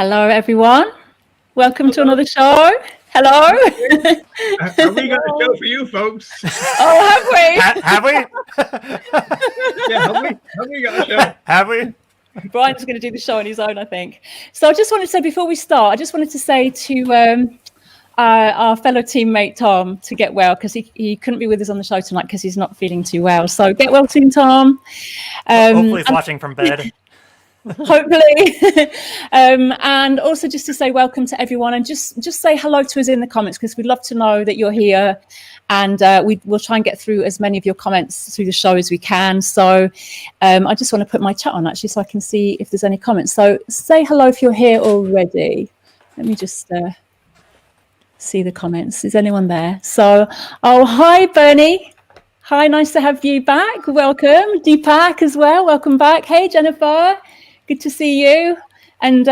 Hello, everyone. Welcome to another show. Hello. Have we got a show for you folks? Oh, have we? Have we? Yeah, have we got a show? Have we? Brian's going to do the show on his own, I think. So I just wanted to say, before we start, I just wanted to say to our fellow teammate, Tom, to get well, because he couldn't be with us on the show tonight because he's not feeling too well. So get well soon, Tom. Hopefully he's watching from bed. Hopefully. And also just to say welcome to everyone, and just say hello to us in the comments, because we'd love to know that you're here, and we'll try and get through as many of your comments through the show as we can. So I just want to put my chat on actually so I can see if there's any comments. So say hello if you're here already. Let me just see the comments. Is anyone there? So, oh, hi Bernie. Hi, nice to have you back. Welcome. Deepak as well. Welcome back. Hey Jennifer. Good to see you. And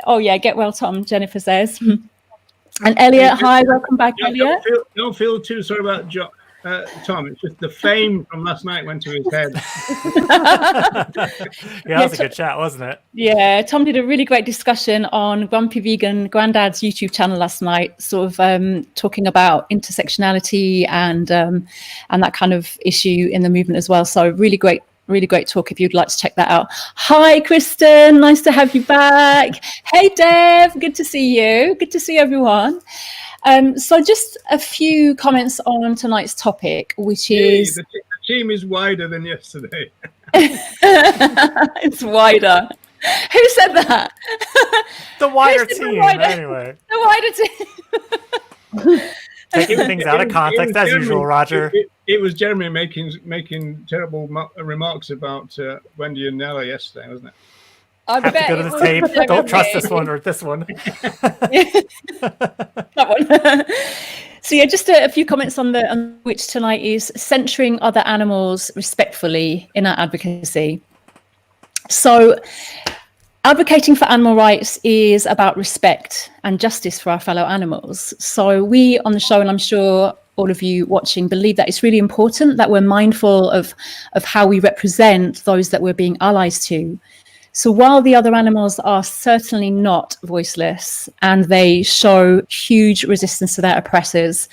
oh yeah, get well, Tom, Jennifer says. And Elliot, hi, welcome back, Elliot. Don't feel too sorry about Tom. It's just the fame from last night went to his head. Yeah, that was a good chat, wasn't it? Yeah, Tom did a really great discussion on Grumpy Vegan Grandad's YouTube channel last night, sort of talking about intersectionality and that kind of issue in the movement as well. So really great talk if you'd like to check that out. Hi, Kristen. Nice to have you back. Hey, Dev. Good to see you. Good to see everyone. So just a few comments on tonight's topic, which is... The team is wider than yesterday. It's wider. Who said that? The wider team, anyway. The wider team. Taking things out of context, as usual, Roger. It was Jeremy making terrible remarks about Wendy and Nella yesterday, wasn't it? I have to go to the tape. Don't trust this one or this one. That one. So yeah, just a few comments on which tonight is centering other animals respectfully in our advocacy. So advocating for animal rights is about respect and justice for our fellow animals. So we on the show, and I'm sure all of you watching, believe that it's really important that we're mindful of how we represent those that we're being allies to. So while the other animals are certainly not voiceless and they show huge resistance to their oppressors,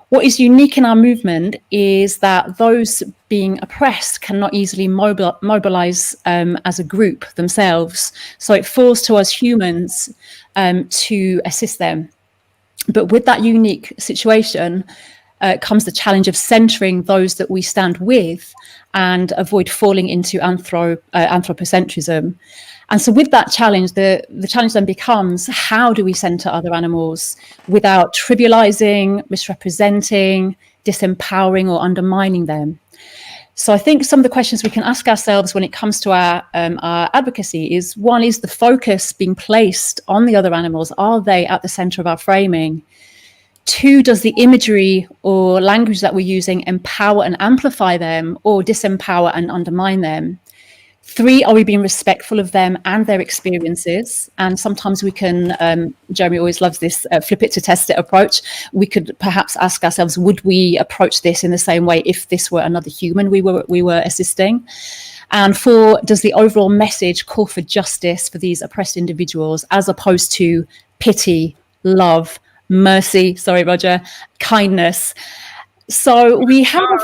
what is unique in our movement is that those being oppressed cannot easily mobilize as a group themselves. So it falls to us humans to assist them. But with that unique situation comes the challenge of centering those that we stand with and avoid falling into anthropocentrism. And so with that challenge, the challenge then becomes, how do we center other animals without trivializing, misrepresenting, disempowering or undermining them? So I think some of the questions we can ask ourselves when it comes to our advocacy is, one, is the focus being placed on the other animals? Are they at the center of our framing? Two, does the imagery or language that we're using empower and amplify them or disempower and undermine them? Three, are we being respectful of them and their experiences? And sometimes we can, Jeremy always loves this flip it to test it approach. We could perhaps ask ourselves, would we approach this in the same way if this were another human we were assisting? And four, does the overall message call for justice for these oppressed individuals as opposed to pity, love, mercy, sorry, Roger, kindness? So we have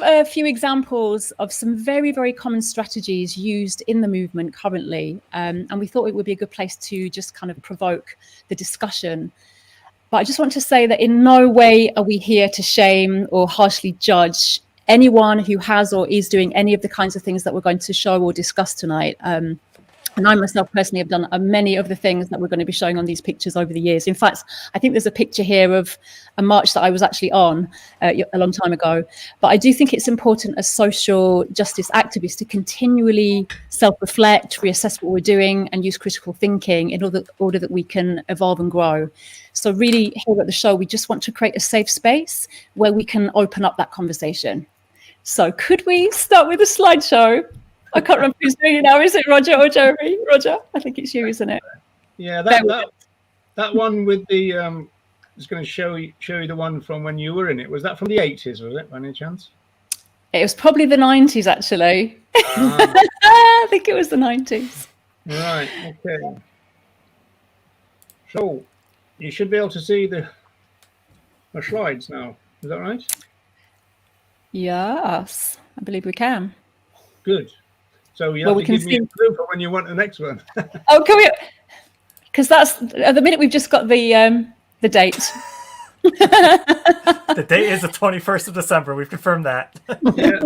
a few examples of some very, very common strategies used in the movement currently. And we thought it would be a good place to just kind of provoke the discussion. But I just want to say that in no way are we here to shame or harshly judge anyone who has or is doing any of the kinds of things that we're going to show or discuss tonight. And I myself personally have done many of the things that we're going to be showing on these pictures over the years. In fact, I think there's a picture here of a march that I was actually on a long time ago. But I do think it's important as social justice activists to continually self-reflect, reassess what we're doing, and use critical thinking in order that we can evolve and grow. So really, here at the show, we just want to create a safe space where we can open up that conversation. So could we start with a slideshow? I can't remember who's doing it now. Is it Roger or Jeremy? Roger? I think it's you, isn't it? Yeah, that one with the I was going to show you the one from when you were in it. Was that from the 80s, was it, by any chance? It was probably the 90s, actually. I think it was the 90s. Right, okay. So, you should be able to see the slides now. Is that right? Yes, I believe we can. Good. So you have to give me a clue for when you want the next one. Oh, can we? Because that's at the minute we've just got the date. The date is the 21st of December. We've confirmed that. Yeah,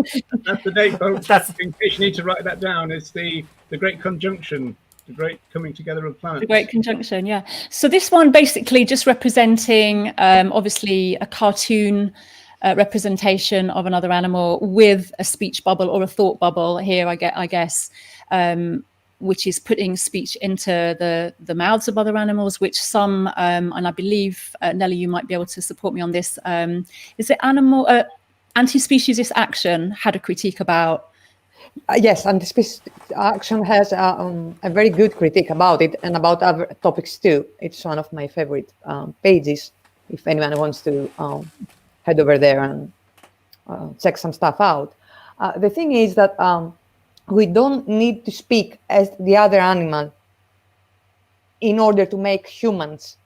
that's the date, folks. That's in case you need to write that down. It's the Great Conjunction, the Great Coming Together of Planets. The Great Conjunction, yeah. So this one basically just representing, obviously, a cartoon representation of another animal with a speech bubble or a thought bubble here, I guess, which is putting speech into the mouths of other animals, which some, and I believe, Nelly, you might be able to support me on this, is it anti-speciesist action had a critique about? Yes, anti-speciesist action has a very good critique about it and about other topics too. It's one of my favorite pages, if anyone wants to head over there and check some stuff out. The thing is that we don't need to speak as the other animal in order to make humans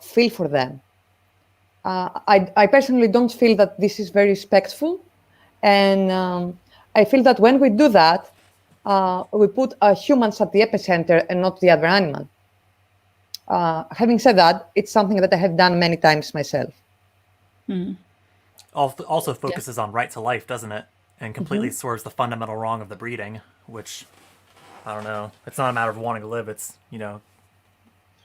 feel for them. I personally don't feel that this is very respectful, and I feel that when we do that, we put humans at the epicenter and not the other animal. Having said that, it's something that I have done many times myself. Mm. Also focuses on right to life, doesn't it? And completely swerves the fundamental wrong of the breeding, which, I don't know, it's not a matter of wanting to live, it's, you know,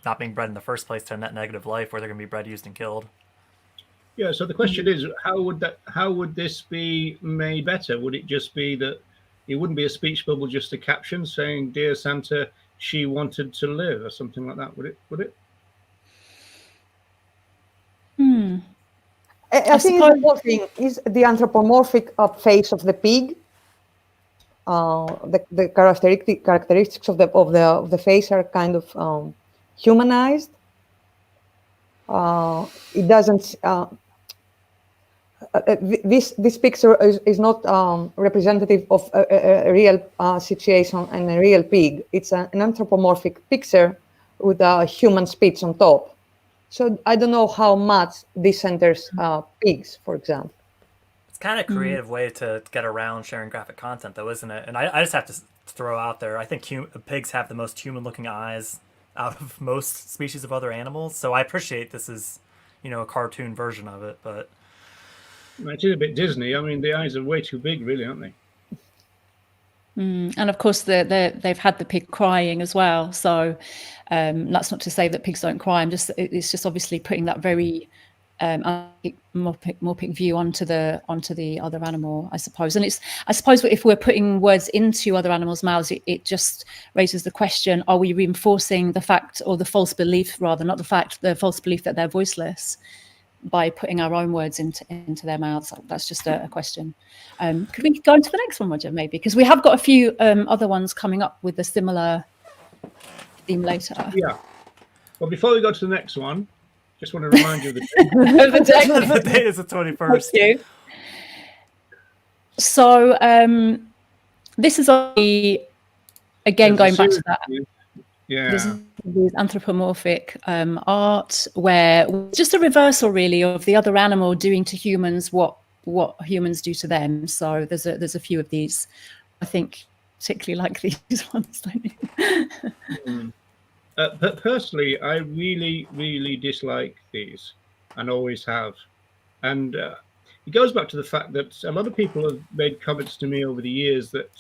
not being bred in the first place to a net negative life where they're going to be bred, used, and killed. Yeah, so the question is, how would this be made better? Would it just be that it wouldn't be a speech bubble, just a caption saying, "Dear Santa, she wanted to live," or something like that? Would it? I think the whole thing is the anthropomorphic face of the pig. The characteristics of the face are kind of humanized. It doesn't. This picture is not representative of a real situation and a real pig. It's an anthropomorphic picture with a human speech on top. So I don't know how much this centers pigs, for example. It's kind of a creative way to get around sharing graphic content, though, isn't it? And I just have to throw out there, I think pigs have the most human-looking eyes out of most species of other animals. So I appreciate this is, you know, a cartoon version of it, but it is a bit Disney. I mean, the eyes are way too big, really, aren't they? And of course, they've had the pig crying as well. So that's not to say that pigs don't cry. It's just obviously putting that very morphic view onto the other animal, I suppose. And I suppose if we're putting words into other animals' mouths, it just raises the question: are we reinforcing the fact, or the false belief, rather, not the fact, the false belief that they're voiceless, by putting our own words into their mouths? That's just a question. Could we go into the next one, Roger, maybe? Because we have got a few other ones coming up with a similar theme later. Yeah. Well, before we go to the next one, just want to remind you of the date. The date is the 21st. Thank you. So this is again going back to that. Yeah. This is anthropomorphic art, where it's just a reversal, really, of the other animal doing to humans what humans do to them. So there's a few of these. I think particularly like these ones, don't you? But personally, I really, really dislike these, and always have. And it goes back to the fact that a lot of people have made comments to me over the years that,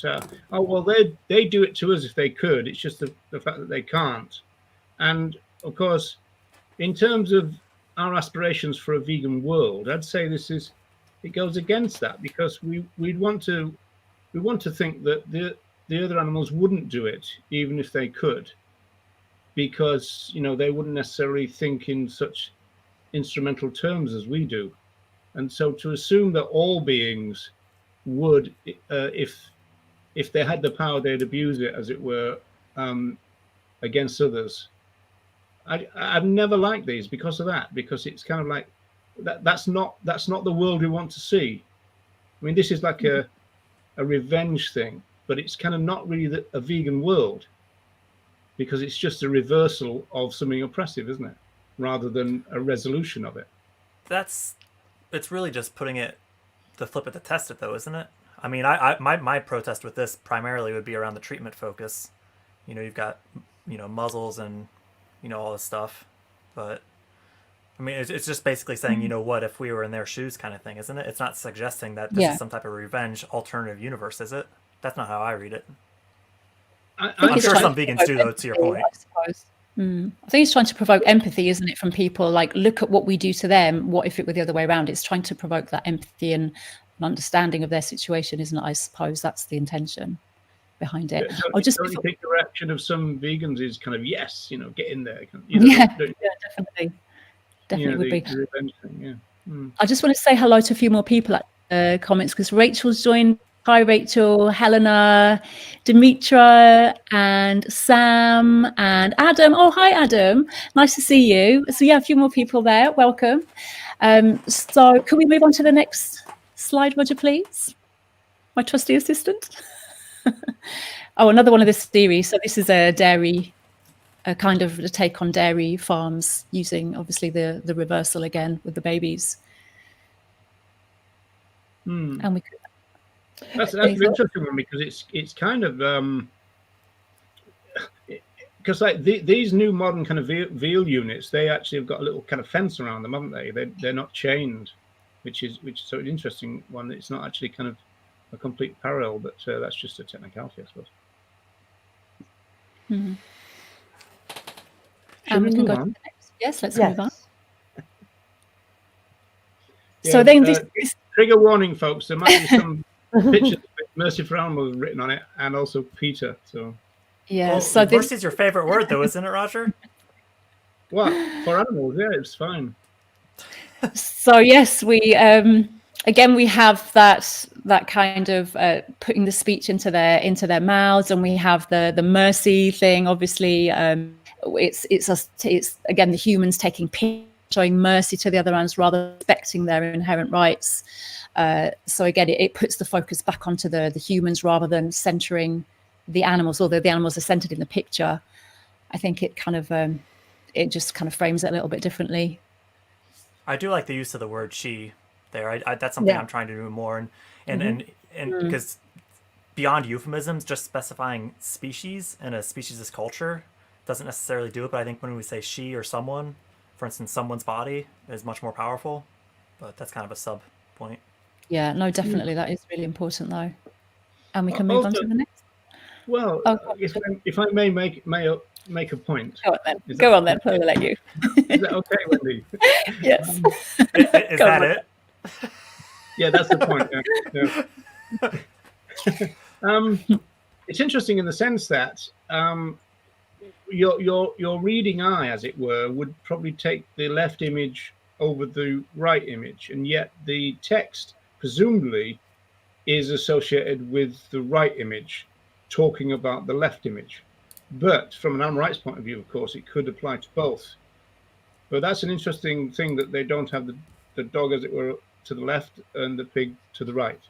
oh, well, they do it to us if they could. It's just the fact that they can't. And of course, in terms of our aspirations for a vegan world, I'd say it goes against that, because we want to think that the other animals wouldn't do it even if they could, because, you know, they wouldn't necessarily think in such instrumental terms as we do. And so to assume that all beings would, if they had the power, they'd abuse it, as it were, against others. I've never liked these because of that, because it's kind of like that's not the world we want to see. I mean, this is like a revenge thing, but it's kind of not really a vegan world, because it's just a reversal of something oppressive, isn't it? Rather than a resolution of it. It's really just putting it, the flip it to test it, though, isn't it? I mean, my protest with this primarily would be around the treatment focus. You know, you've got, you know, muzzles and, you know, all this stuff, but I mean, it's just basically saying, you know, what if we were in their shoes kind of thing, isn't it? It's not suggesting that this is some type of revenge alternative universe, is it? That's not how I read it. I'm sure some vegans do, though, to your point. I suppose. I think it's trying to provoke empathy, isn't it, from people? Like, look at what we do to them. What if it were the other way around? It's trying to provoke that empathy and an understanding of their situation, isn't it? I suppose that's the intention behind it. Don't you think the reaction of some vegans is kind of, yes, you know, get in there? You know, yeah, definitely. Definitely would be. The revenge thing, yeah. I just want to say hello to a few more people at the comments, because Rachel's joined. Hi, Rachel, Helena, Demetra, and Sam, and Adam. Oh, hi, Adam. Nice to see you. So, yeah, a few more people there. Welcome. So, can we move on to the next slide, Roger, please? My trusty assistant. Oh, another one of this series. So, this is a dairy, a kind of a take on dairy farms, using obviously the reversal again with the babies. And we could. That's an interesting one, because it's kind of because like these new modern kind of veal units, they actually have got a little kind of fence around them, haven't they? They're not chained, which is so an interesting one. It's not actually kind of a complete parallel, but that's just a technicality, I suppose. And we can go to the next. Yes, let's move on. Yeah, so then this trigger warning, folks. There might be some pictures with Mercy for Animals written on it, and also PETA. So yeah, well, so mercy is your favorite word, though, isn't it, Roger? What for animals? Yeah, it's fine. So yes, we again we have that kind of putting the speech into their mouths, and we have the mercy thing. Obviously, it's again the humans taking pity, showing mercy to the other animals rather than respecting their inherent rights. So again, it puts the focus back onto the humans rather than centering the animals, although the animals are centered in the picture. I think it kind of it just kind of frames it a little bit differently. I do like the use of the word she there. That's something I'm trying to do more, and because beyond euphemisms, just specifying species in a speciesist culture doesn't necessarily do it. But I think when we say she or someone, for instance, someone's body is much more powerful. But that's kind of a sub point. Yeah, no, definitely. That is really important, though. And we can move on to the next. Well, if I may make a point. Go on then. I'll let you. Is that okay, Wendy? Yes. Is that it? Yeah, that's the point. Yeah. It's interesting in the sense that your reading eye, as it were, would probably take the left image over the right image, and yet the text presumably is associated with the right image, talking about the left image. But from an animal rights point of view, of course, it could apply to both. But that's an interesting thing, that they don't have the dog, as it were, to the left and the pig to the right.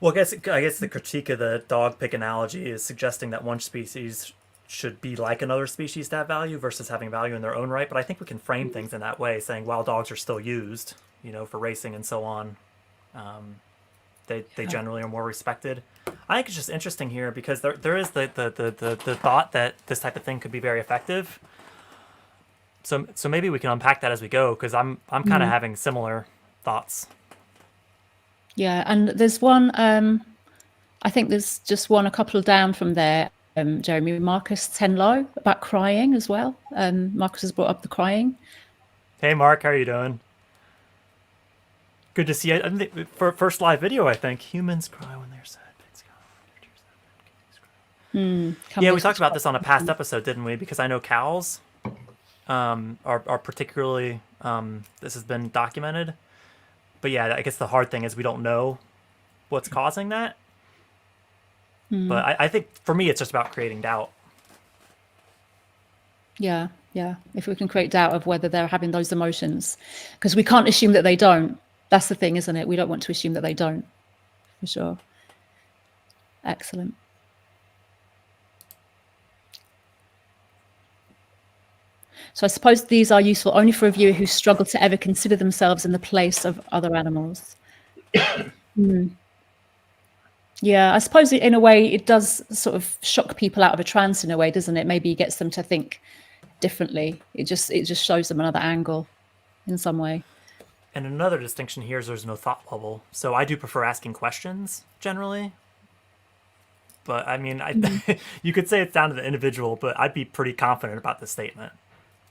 Well, I guess the critique of the dog pig analogy is suggesting that one species should be like another species to have value versus having value in their own right. But I think we can frame things in that way, saying while dogs are still used, you know, for racing and so on, they generally are more respected. I think it's just interesting here because there is the thought that this type of thing could be very effective. So maybe we can unpack that as we go, because I'm kind of having similar thoughts. Yeah, and there's one. I think there's just one a couple down from there. Jeremy, Marcus Tenlow, about crying as well. Marcus has brought up the crying. Hey, Mark, how are you doing? Good to see you. For first live video, I think. Humans cry when they're sad. Pigs cry when they're sad. Yeah, we talked about this on a past episode, didn't we? Because I know cows are particularly, this has been documented. But yeah, I guess the hard thing is we don't know what's causing that. But I think for me, it's just about creating doubt. Yeah. If we can create doubt of whether they're having those emotions, because we can't assume that they don't. That's the thing, isn't it? We don't want to assume that they don't. for sure. Excellent. So I suppose these are useful only for a viewer who struggle to ever consider themselves in the place of other animals. Yeah, I suppose in a way it does sort of shock people out of a trance in a way, doesn't it? Maybe it gets them to think differently. It just shows them another angle in some way. And another distinction here is there's no thought bubble. So I do prefer asking questions generally. But I mean, you could say it's down to the individual, but I'd be pretty confident about the statement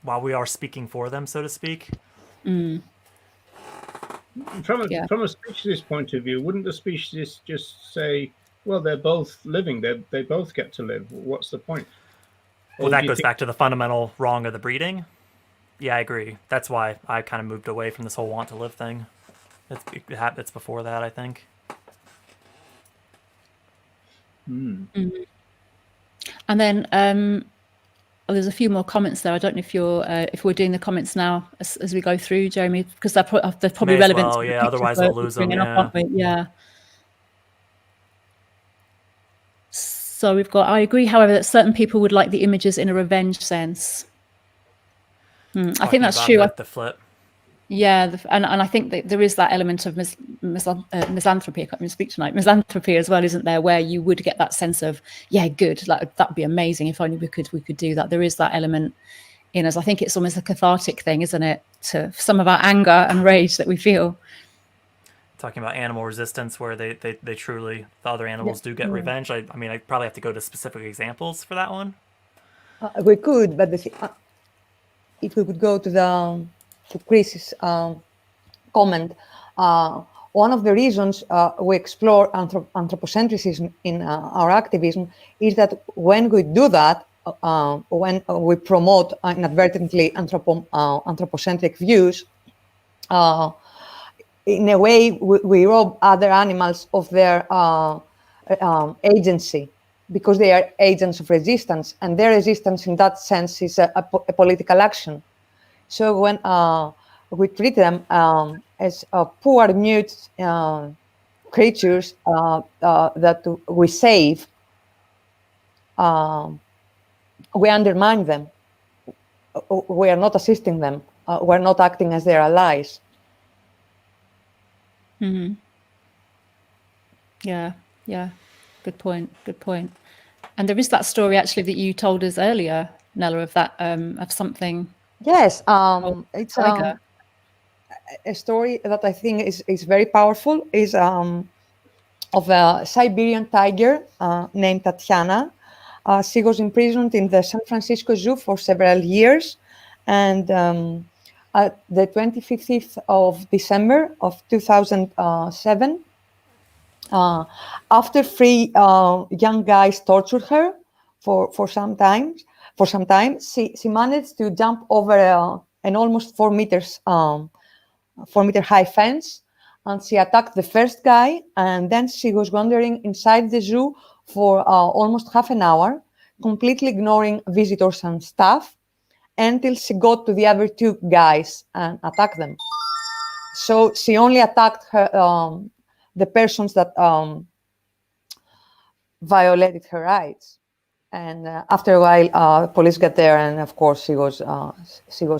while we are speaking for them, so to speak. From a speciesist point of view, wouldn't the speciesist just say, well, they're both living, they both get to live, what's the point? Well, that goes back to the fundamental wrong of the breeding. Yeah, I agree. That's why I kind of moved away from this whole want to live thing. It's before that, I think. And then there's a few more comments there. I don't know if we're doing the comments now as we go through, Jeremy, because they're probably relevant. Well, yeah. Otherwise, we'll lose them. Yeah. So we've got. I agree, however, that certain people would like the images in a revenge sense. I think that's true. The flip. Yeah, and I think that there is that element of misanthropy. I can't even speak tonight. Misanthropy as well, isn't there? Where you would get that sense of, yeah, good, like that'd be amazing if only we could do that. There is that element in us. I think it's almost a cathartic thing, isn't it, to some of our anger and rage that we feel. Talking about animal resistance, where they truly, the other animals do get revenge. I mean, I probably have to go to specific examples for that one. We could, but if we could go to Chris's comment, one of the reasons we explore anthropocentrism in our activism is that when we do that, when we promote inadvertently anthropocentric views, in a way we rob other animals of their agency, because they are agents of resistance, and their resistance in that sense is a political action. So when we treat them as poor, mute creatures that we save, we undermine them. We are not assisting them. We're not acting as their allies. Yeah. Good point. And there is that story actually that you told us earlier, Nella, of that of something. Yes, it's a story that I think is very powerful. Is of a Siberian tiger named Tatiana. She was imprisoned in the San Francisco Zoo for several years, and at the 25th of December of 2007, after three young guys tortured her for some time, she managed to jump over an almost 4 meter high fence, and she attacked the first guy, and then she was wandering inside the zoo for almost half an hour, completely ignoring visitors and staff, until she got to the other two guys and attacked them. So she only attacked the persons that violated her rights. And after a while, police got there, and of course she was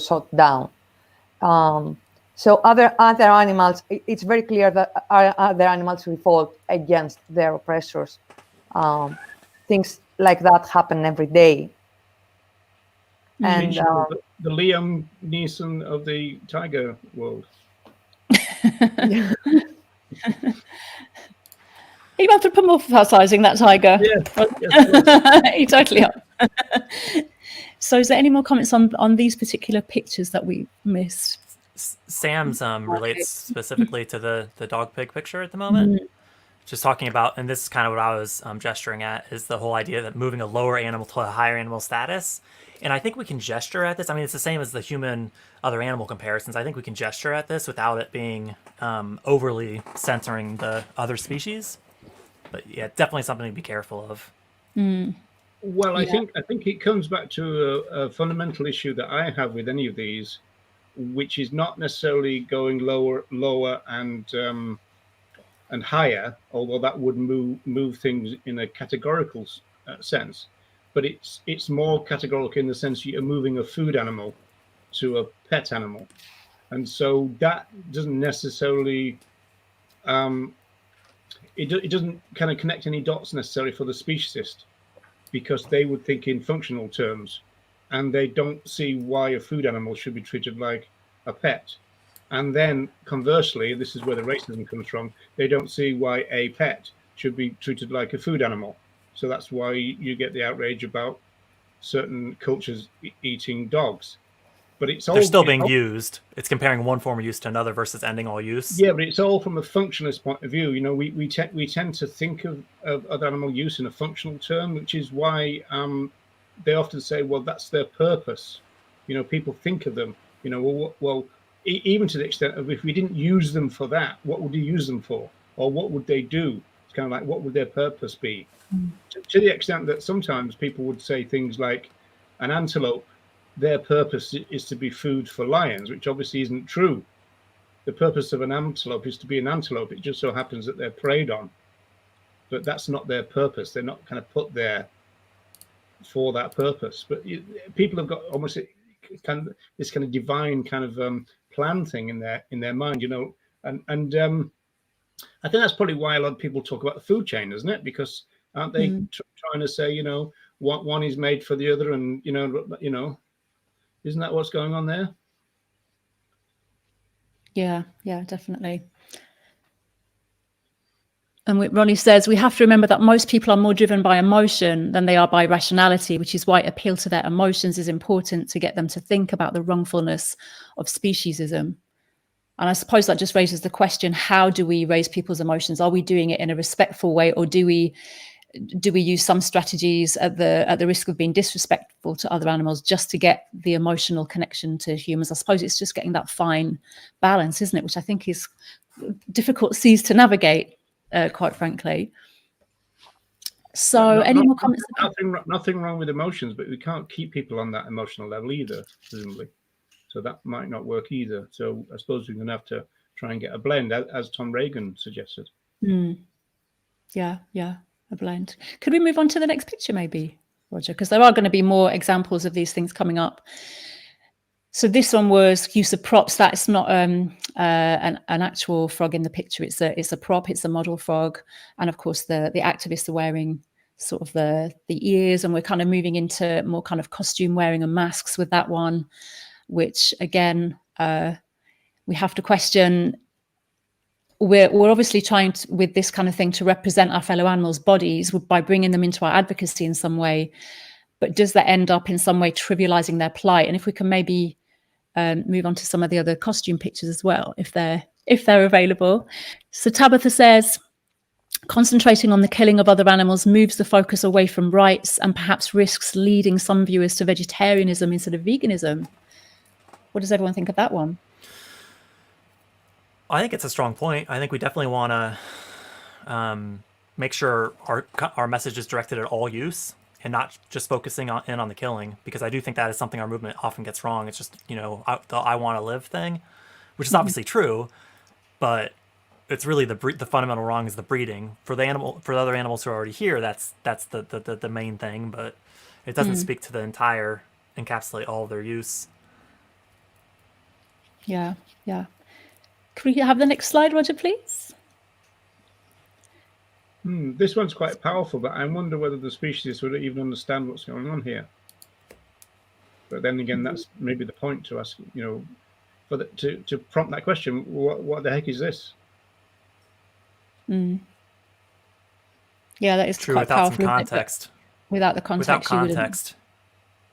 shot down. So other animals, it's very clear that other animals revolt against their oppressors. Things like that happen every day. And the Liam Neeson of the tiger world. Are you anthropomorphizing that tiger? Yes. You totally are. So is there any more comments on these particular pictures that we missed? Sam's relates specifically to the dog pig picture at the moment. Just talking about, and this is kind of what I was gesturing at, is the whole idea that moving a lower animal to a higher animal status. And I think we can gesture at this. I mean, it's the same as the human other animal comparisons. I think we can gesture at this without it being overly censoring the other species. But yeah, definitely something to be careful of. Well, I think it comes back to a fundamental issue that I have with any of these, which is not necessarily going lower and and higher, although that would move things in a categorical sense. But it's more categorical in the sense you're moving a food animal to a pet animal. And so that doesn't necessarily, it doesn't kind of connect any dots necessarily for the speciesist, because they would think in functional terms, and they don't see why a food animal should be treated like a pet. And then conversely, this is where the racism comes from, they don't see why a pet should be treated like a food animal. So that's why you get the outrage about certain cultures eating dogs. But it's all, they're still being used. It's comparing one form of use to another versus ending all use. Yeah, but it's all from a functionalist point of view. You know, we tend to think of other animal use in a functional term, which is why they often say, well, that's their purpose. You know, people think of them, you know, well, even to the extent of if we didn't use them for that, what would you use them for? Or what would they do? It's kind of like, what would their purpose be? To the extent that sometimes people would say things like an antelope, their purpose is to be food for lions, which obviously isn't true. The purpose of an antelope is to be an antelope. It just so happens that they're preyed on, but that's not their purpose. They're not kind of put there for that purpose. But people have got almost this kind of divine kind of plan thing in their mind, you know. And I think that's probably why a lot of people talk about the food chain, isn't it? Because aren't they trying to say, you know, one is made for the other, and you know. Isn't that what's going on there? Yeah, definitely. And Ronnie says, we have to remember that most people are more driven by emotion than they are by rationality, which is why appeal to their emotions is important to get them to think about the wrongfulness of speciesism. And I suppose that just raises the question, how do we raise people's emotions? Are we doing it in a respectful way, or do we use some strategies at the risk of being disrespectful to other animals just to get the emotional connection to humans? I suppose it's just getting that fine balance, isn't it? Which I think is difficult seas to navigate, quite frankly. So any more comments? Nothing wrong with emotions, but we can't keep people on that emotional level either, presumably. So that might not work either. So I suppose we're going to have to try and get a blend, as Tom Regan suggested. Yeah. A blend. Could we move on to the next picture maybe, Roger? Because there are going to be more examples of these things coming up. So this one was use of props. That's not an actual frog in the picture. It's a prop. It's a model frog. And of course, the activists are wearing sort of the ears, and we're kind of moving into more kind of costume wearing and masks with that one, which again, we have to question. We're obviously trying to, with this kind of thing, to represent our fellow animals' bodies by bringing them into our advocacy in some way. But does that end up in some way trivializing their plight? And if we can maybe move on to some of the other costume pictures as well, if they're available. So Tabitha says, concentrating on the killing of other animals moves the focus away from rights and perhaps risks leading some viewers to vegetarianism instead of veganism. What does everyone think of that one? I think it's a strong point. I think we definitely want to make sure our message is directed at all use and not just focusing on the killing, because I do think that is something our movement often gets wrong. It's just, you know, the I want to live thing, which is obviously true, but it's really the fundamental wrong is the breeding. For the other animals who are already here, that's the main thing, but it doesn't speak to the entire, encapsulate all of their use. Yeah. Can we have the next slide, Roger, please? This one's quite powerful, but I wonder whether the speciesists would even understand what's going on here. But then again, that's maybe the point to ask, you know, to prompt that question, what the heck is this? Yeah, that is true, quite without powerful. some context. Without the context. Without context.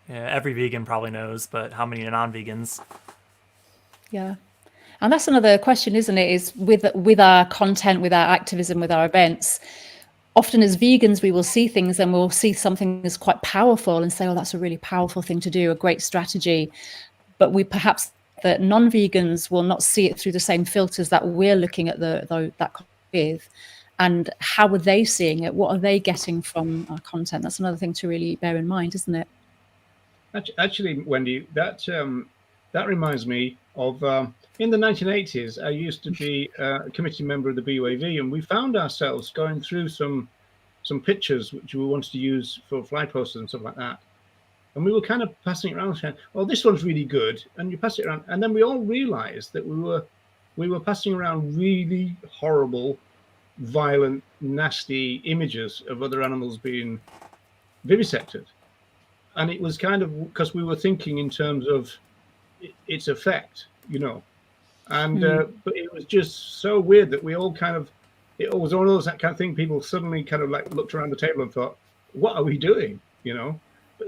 Yeah, every vegan probably knows, but how many non-vegans? Yeah. And that's another question, isn't it? Is with our content, with our activism, with our events, often as vegans, we will see things and we'll see something that's quite powerful and say, oh, that's a really powerful thing to do, a great strategy. But we perhaps, that non-vegans will not see it through the same filters that we're looking at that with. And how are they seeing it? What are they getting from our content? That's another thing to really bear in mind, isn't it? Actually, Wendy, that that reminds me of in the 1980s, I used to be a committee member of the BUAV, and we found ourselves going through some pictures which we wanted to use for fly posters and stuff like that. And we were kind of passing it around saying, "Oh, this one's really good," and you pass it around, and then we all realized that we were passing around really horrible, violent, nasty images of other animals being vivisected. And it was kind of because we were thinking in terms of its effect, you know. And but it was just so weird that we all kind of, it was one of those that kind of thing. People suddenly kind of like looked around the table and thought, "What are we doing?" You know.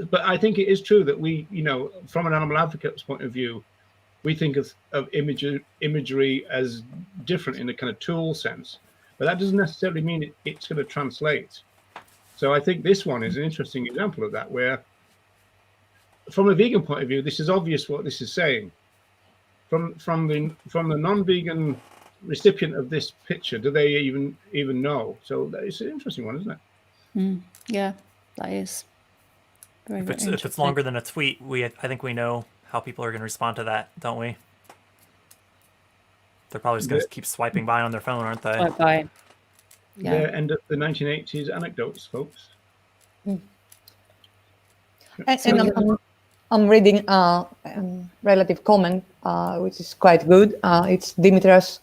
But I think it is true that we, you know, from an animal advocate's point of view, we think of imagery as different in a kind of tool sense, but that doesn't necessarily mean it's going to translate. So I think this one is an interesting example of that, where from a vegan point of view, this is obvious what this is saying. From the non-vegan recipient of this picture, do they even know? So it's an interesting one, isn't it? Yeah, that is. Very, if it's longer than a tweet, I think we know how people are going to respond to that, don't we? They're probably just going to keep swiping by on their phone, aren't they? Swipe by. Yeah. They're end of the 1980s anecdotes, folks. And I'm reading a relative comment, which is quite good. It's Dimitra's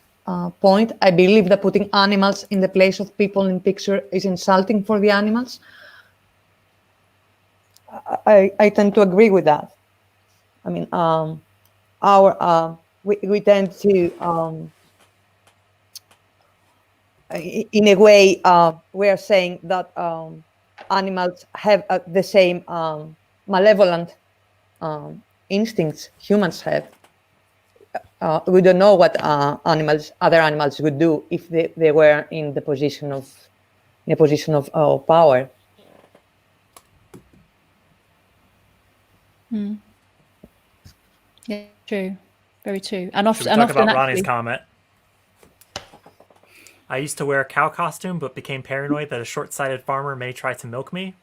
point. I believe that putting animals in the place of people in picture is insulting for the animals. I tend to agree with that. I mean, we tend to, in a way, we are saying that animals have the same malevolent instincts humans have. We don't know what other animals would do if they were in a position of power. Yeah, true. Very true. And often, Should we talk about actually, Ronnie's comment? I used to wear a cow costume, but became paranoid that a short-sighted farmer may try to milk me.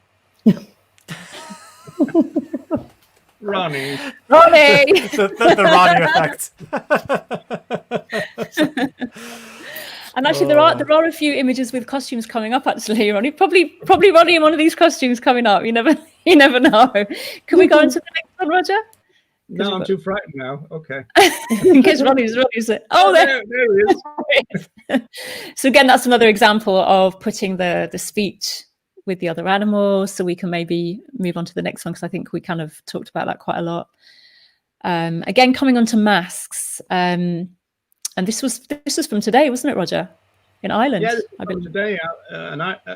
Ronnie. the Ronnie effect. And actually, there are a few images with costumes coming up. Actually, Ronnie, probably Ronnie in one of these costumes coming up. You never know. Can we go into the next one, Roger? No, I'm too frightened now. Okay. In case Ronnie's. Oh, there he is. So again, that's another example of putting the speech with the other animals. So we can maybe move on to the next one, because I think we kind of talked about that quite a lot. Again, coming on to masks. And this was from today, wasn't it, Roger? In Ireland. Yeah, I believe today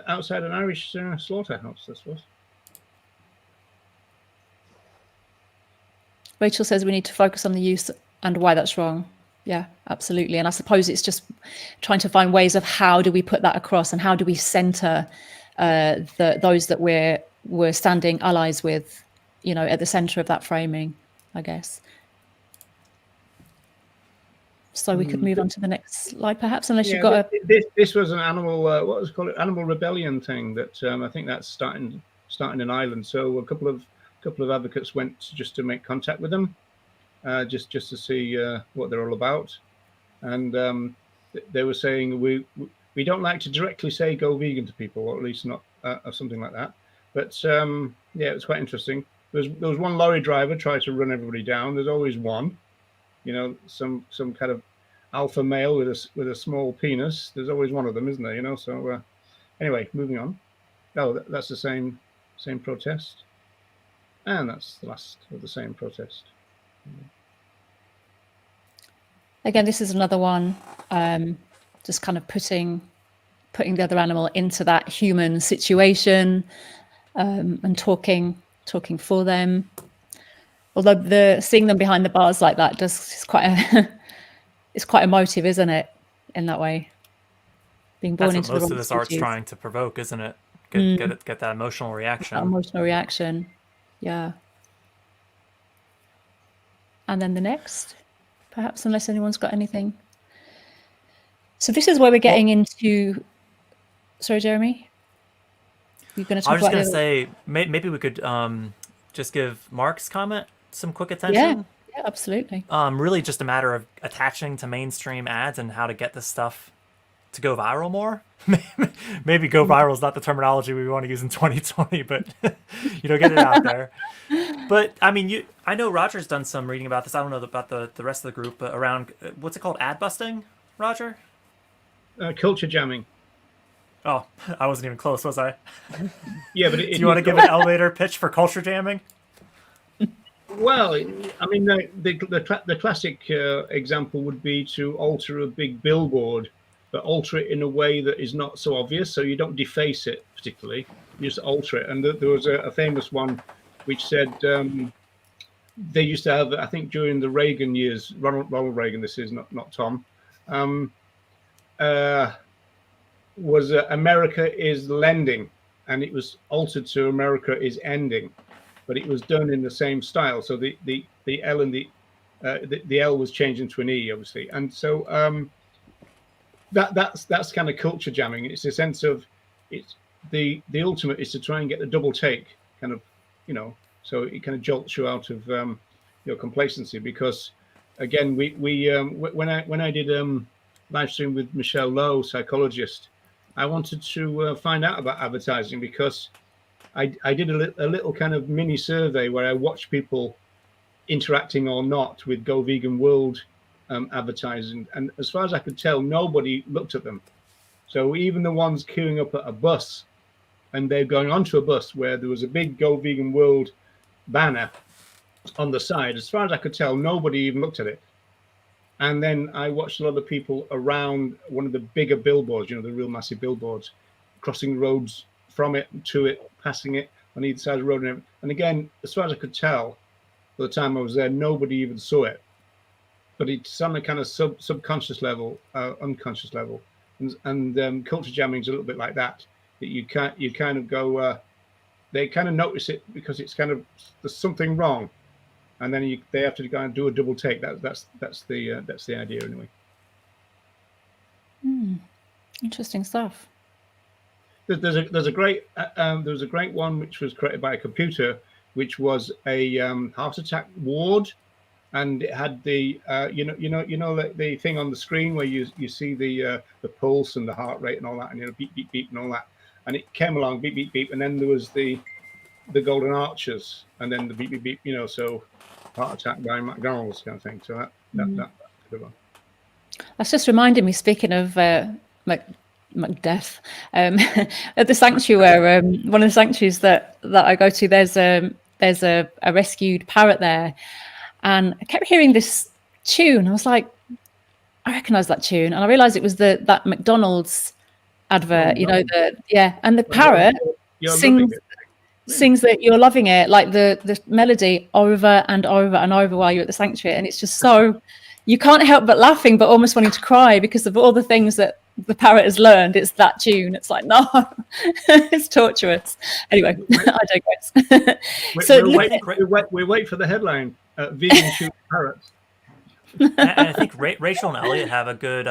outside an Irish slaughterhouse. This was. Rachel says we need to focus on the use and why that's wrong. Yeah, absolutely. And I suppose it's just trying to find ways of how do we put that across, and how do we center those that we're standing allies with, you know, at the center of that framing, I guess. So we could move on to the next slide, perhaps, unless you've got this was an animal, what was it called, animal rebellion thing that I think that's starting in Ireland. So a couple of advocates went just to make contact with them, just to see what they're all about, and they were saying we don't like to directly say go vegan to people, or at least not or something like that. But yeah, it was quite interesting. There was one lorry driver tried to run everybody down. There's always one, you know, some kind of alpha male with a small penis. There's always one of them, isn't there? You know. So anyway, moving on. Oh, that's the same protest. And that's the last of the same protest. Again, this is another one, just kind of putting the other animal into that human situation, and talking for them. Although seeing them behind the bars like that is it's quite emotive, isn't it? In that way, being born That's into what most the of this art's trying to provoke, isn't it? Get that emotional reaction. Emotional reaction. Yeah. And then the next, perhaps, unless anyone's got anything. So this is where we're getting into. Sorry, Jeremy. You're going to talk I was just about going to say maybe we could just give Mark's comment some quick attention. Yeah, absolutely. Really just a matter of attaching to mainstream ads and how to get this stuff to go viral more. Maybe go viral is not the terminology we want to use in 2020, but get it out there. But I mean, I know Roger's done some reading about this. I don't know about the rest of the group, but around what's it called, ad busting, Roger? Culture jamming. Oh, I wasn't even close, was I? Yeah, but do you want to give an elevator pitch for culture jamming? Well, I mean, the classic example would be to alter a big billboard, but alter it in a way that is not so obvious, so you don't deface it particularly. You just alter it. And there was a famous one which said they used to have, I think, during the Regan years, Ronald Reagan, this is not Tom, was America is lending, and it was altered to America is ending. But it was done in the same style. So the L and the L was changed into an E, obviously. And so that's kind of culture jamming. It's a sense of it's the ultimate is to try and get the double take, kind of, so it kind of jolts you out of your complacency. Because again, when I did live stream with Michelle Lowe, psychologist, I wanted to find out about advertising because I did a little kind of mini survey where I watched people interacting or not with Go Vegan World advertising. And as far as I could tell, nobody looked at them. So even the ones queuing up at a bus, and they're going onto a bus where there was a big Go Vegan World banner on the side, as far as I could tell, nobody even looked at it. And then I watched a lot of people around one of the bigger billboards, the real massive billboards, crossing roads from it to it, passing it on either side of the road. And again, as far as I could tell, by the time I was there, nobody even saw it. But it's on a kind of subconscious level, unconscious level. And culture jamming is a little bit like that. That you kind of go, they kind of notice it because it's kind of, there's something wrong. And then they have to go and do a double take. That's the idea anyway. Interesting stuff. There's a great one which was created by a computer, which was a heart attack ward, and it had the the thing on the screen where you see the pulse and the heart rate and all that, and beep beep beep and all that, and it came along beep beep beep, and then there was the golden arches, and then the beep beep beep, so heart attack by McDonald's kind of thing. So that good one. That's just reminded me. Speaking of Macbeth, at the sanctuary, one of the sanctuaries that I go to, there's a rescued parrot there, and I kept hearing this tune. I was like, I recognize that tune, and I realized it was that McDonald's advert. And the parrot sings that you're loving it, like the melody over and over and over while you're at the sanctuary, and it's just so you can't help but laughing, but almost wanting to cry because of all the things that the parrot has learned. It's that tune. It's like, no, it's torturous. Anyway, I digress. We wait for the headline: vegan shoot parrots. And I think Rachel and Elliot have a good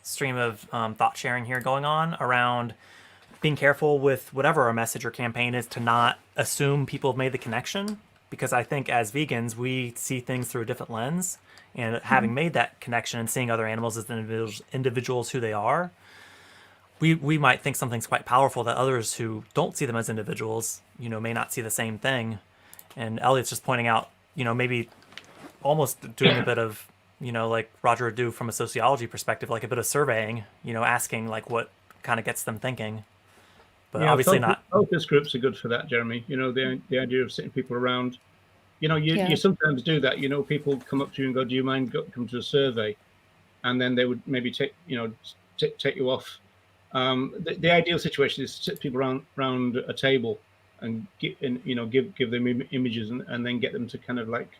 stream of thought sharing here going on around being careful with whatever our message or campaign is to not assume people have made the connection, because I think as vegans we see things through a different lens. And having made that connection and seeing other animals as individuals who they are, we might think something's quite powerful that others who don't see them as individuals, may not see the same thing. And Elliot's just pointing out, maybe almost doing a bit of, like Roger would do from a sociology perspective, like a bit of surveying, asking like what kind of gets them thinking. But obviously not. Focus groups are good for that, Jeremy. The idea of sitting people around. You sometimes do that. People come up to you and go, "Do you mind come to a survey?" And then they would maybe take you off. The ideal situation is to sit people around a table and give them images and then get them to kind of like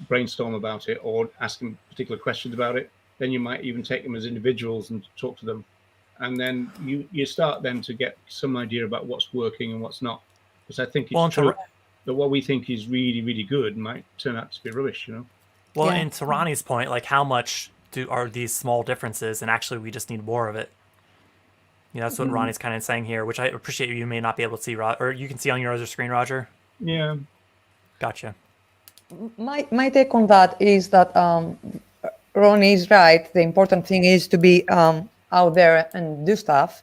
brainstorm about it or ask them particular questions about it. Then you might even take them as individuals and talk to them, and then you start then to get some idea about what's working and what's not. Because I think it's true that what we think is really, really good might turn out to be rubbish, Well, and to Ronnie's point, like how much are these small differences, and actually we just need more of it. That's what Ronnie's kind of saying here, which I appreciate. You may not be able to see, or you can see on your other screen, Roger. Yeah. Gotcha. my take on that is that Ron is right. The important thing is to be out there and do stuff.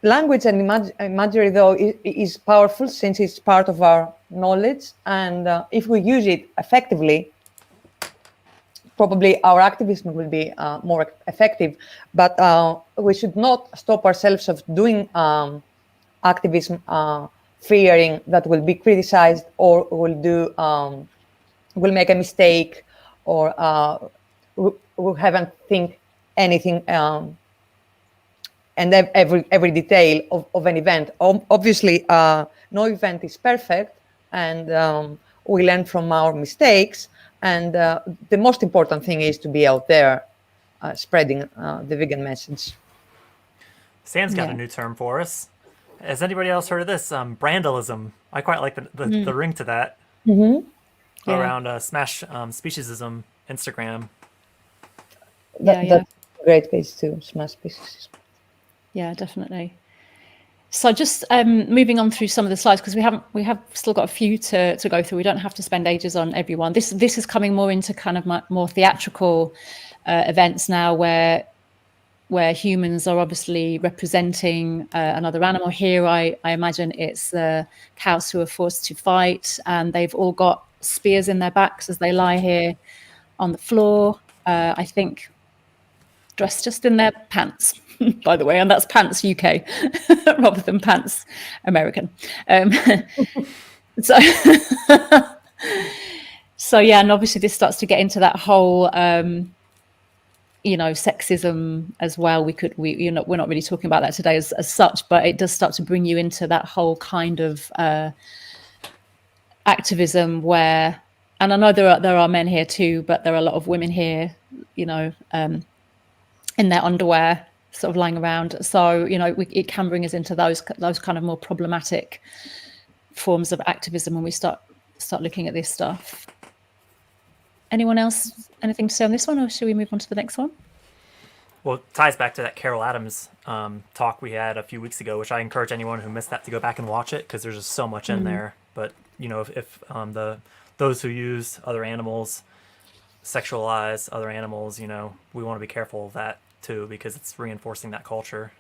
Language and imagery, though, is powerful since it's part of our knowledge, and if we use it effectively, probably our activism will be more effective. But we should not stop ourselves of doing activism, fearing that will be criticized or will make a mistake, or we haven't think anything. And every detail of an event. Obviously, no event is perfect, and we learn from our mistakes. And the most important thing is to be out there spreading the vegan message. Sam's got a new term for us. Has anybody else heard of this? Brandalism. I quite like the ring to that. Around Smash Speciesism Instagram. That's a great page too, Smash Speciesism. Yeah, definitely. So just moving on through some of the slides, because we have still got a few to go through. We don't have to spend ages on everyone. This is coming more into kind of more theatrical events now, where humans are obviously representing another animal. Here, I imagine it's the cows who are forced to fight, and they've all got spears in their backs as they lie here on the floor. I think dressed just in their pants. By the way, and that's pants UK rather than pants American. So yeah, and obviously this starts to get into that whole, sexism as well. We're not really talking about that today as such, but it does start to bring you into that whole kind of activism where, and I know there are men here too, but there are a lot of women here, in their underwear, sort of lying around. So it can bring us into those kind of more problematic forms of activism when we start looking at this stuff. Anyone else anything to say on this one, or should we move on to the next one? Well, it ties back to that Carol Adams talk we had a few weeks ago, which I encourage anyone who missed that to go back and watch it, because there's just so much in there. But if those who use other animals, sexualize other animals, we want to be careful of that too, because it's reinforcing that culture.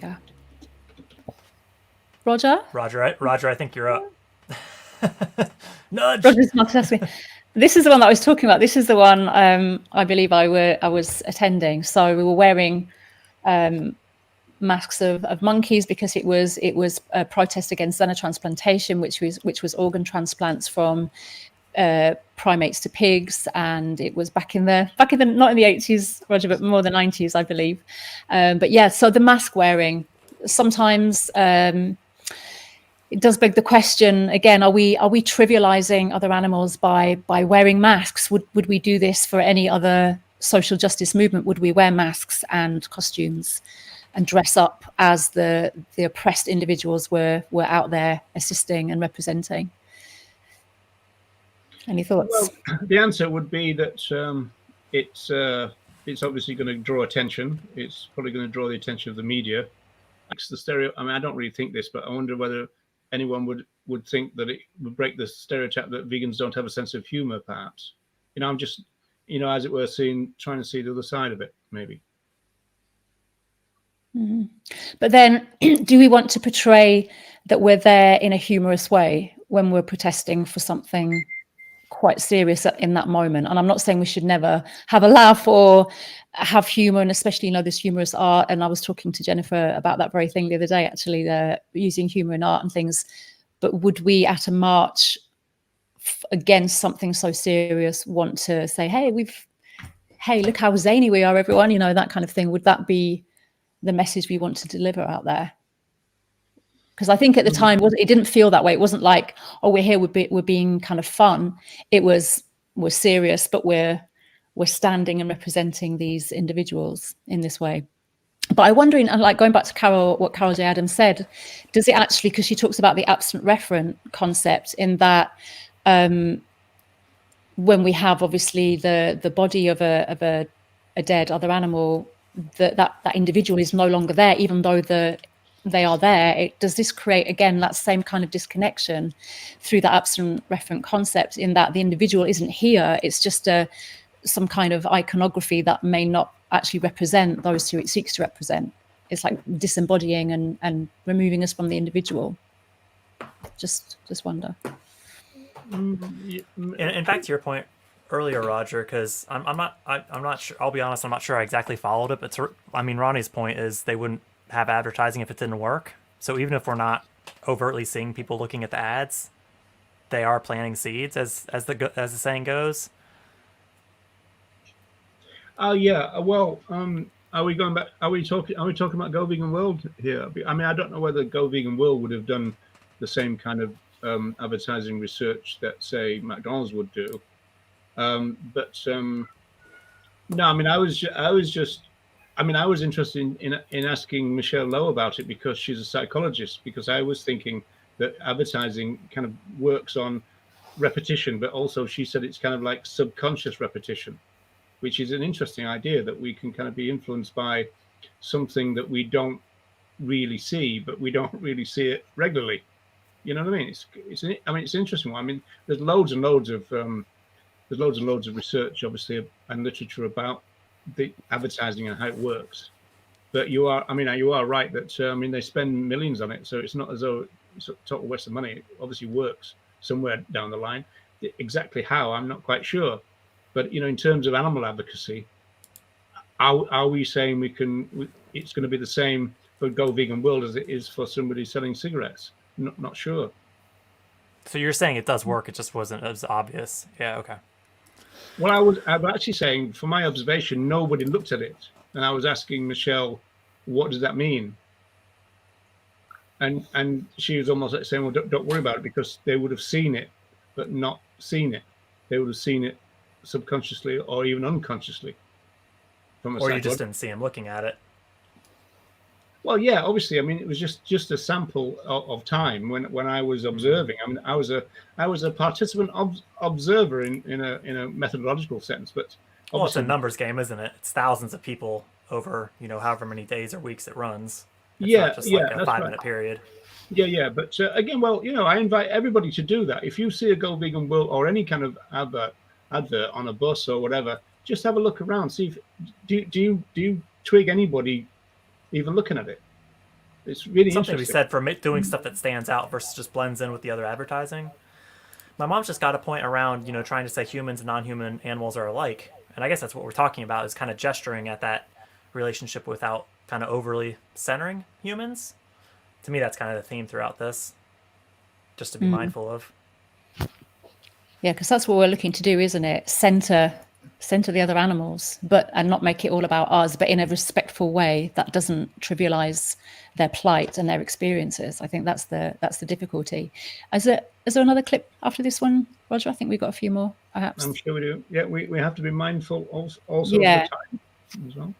Yeah. Roger, I think you're up. Nudge. Roger's multitasking. This is the one that I was talking about. This is the one I believe I was attending. So we were wearing masks of monkeys because it was a protest against xenotransplantation, which was organ transplants from primates to pigs, and it was back in the not in the 80s, Roger, but more the 90s, I believe. But yeah, so the mask wearing, sometimes it does beg the question again: are we trivializing other animals by wearing masks? Would we do this for any other social justice movement? Would we wear masks and costumes and dress up as the oppressed individuals were out there assisting and representing? Any thoughts? Well, the answer would be that it's obviously going to draw attention. It's probably going to draw the attention of the media. I don't really think this, but I wonder whether anyone would think that it would break the stereotype that vegans don't have a sense of humor, perhaps. I'm just, as it were, trying to see the other side of it, maybe. But then, do we want to portray that we're there in a humorous way when we're protesting for something quite serious in that moment? And I'm not saying we should never have a laugh or have humor, and especially this humorous art. And I was talking to Jennifer about that very thing the other day, actually, they're using humor in art and things. But would we at a march against something so serious want to say, hey, look how zany we are, everyone, that kind of thing? Would that be the message we want to deliver out there? Because I think at the time it didn't feel that way. It wasn't like, oh, we're here, we're being kind of fun. It was, we're serious, but we're standing and representing these individuals in this way. But I'm wondering, and like going back to what Carol J. Adams said, does it actually, because she talks about the absent referent concept, in that when we have obviously the body of a dead other animal, that individual is no longer there, even though the they are there, does this create, again, that same kind of disconnection through the absent referent concept, in that the individual isn't here, it's just some kind of iconography that may not actually represent those who it seeks to represent. It's like disembodying and removing us from the individual. Just wonder. In fact, to your point earlier, Roger, because I'm not sure. I'll be honest, I'm not sure I exactly followed it. But I mean, Ronnie's point is they wouldn't have advertising if it didn't work. So even if we're not overtly seeing people looking at the ads, they are planting seeds, as the saying goes. Oh yeah. Well, are we going back? Are we talking about Go Vegan World here? I mean, I don't know whether Go Vegan World would have done the same kind of advertising research that, say, McDonald's would do. No, I mean, I was interested in asking Michelle Lowe about it because she's a psychologist, because I was thinking that advertising kind of works on repetition, but also she said it's kind of like subconscious repetition, which is an interesting idea, that we can kind of be influenced by something that we don't really see, but we don't really see it regularly. You know what I mean? It's an interesting one. I mean, there's loads and loads of research, obviously, and literature about the advertising and how it works. But you are right that they spend millions on it, so it's not as though it's a total waste of money. It obviously works somewhere down the line. Exactly how, I'm not quite sure. But in terms of animal advocacy, are we saying it's going to be the same for Go Vegan World as it is for somebody selling cigarettes? Not sure. So you're saying it does work, it just wasn't as obvious. Yeah, okay. Well, I was actually saying, from my observation, nobody looked at it. And I was asking Michelle, what does that mean? And she was almost like saying, well, don't worry about it, because they would have seen it, but not seen it. They would have seen it subconsciously or even unconsciously. Or you just didn't see him looking at it. Well, yeah, obviously. I mean, it was just a sample of time when I was observing. I mean, I was a participant observer in a methodological sense, but well, it's a numbers game, isn't it? It's thousands of people over however many days or weeks it runs. It's not just like a 5-minute period. Yeah. But again, well, I invite everybody to do that. If you see a Go Vegan World or any kind of advert on a bus or whatever, just have a look around. See if do you twig anybody even looking at it. It's really something interesting. to be said for doing stuff that stands out versus just blends in with the other advertising. My mom's just got a point around, trying to say humans and non-human animals are alike. And I guess that's what we're talking about, is kind of gesturing at that relationship without kind of overly centering humans. To me, that's kind of the theme throughout this, just to be mindful of. Yeah, because that's what we're looking to do, isn't it? Center the other animals, and not make it all about us, but in a respectful way that doesn't trivialize their plight and their experiences. I think that's the difficulty. Is there another clip after this one, Roger? I think we've got a few more, perhaps. I'm sure we do. Yeah, we have to be mindful also of the time as well.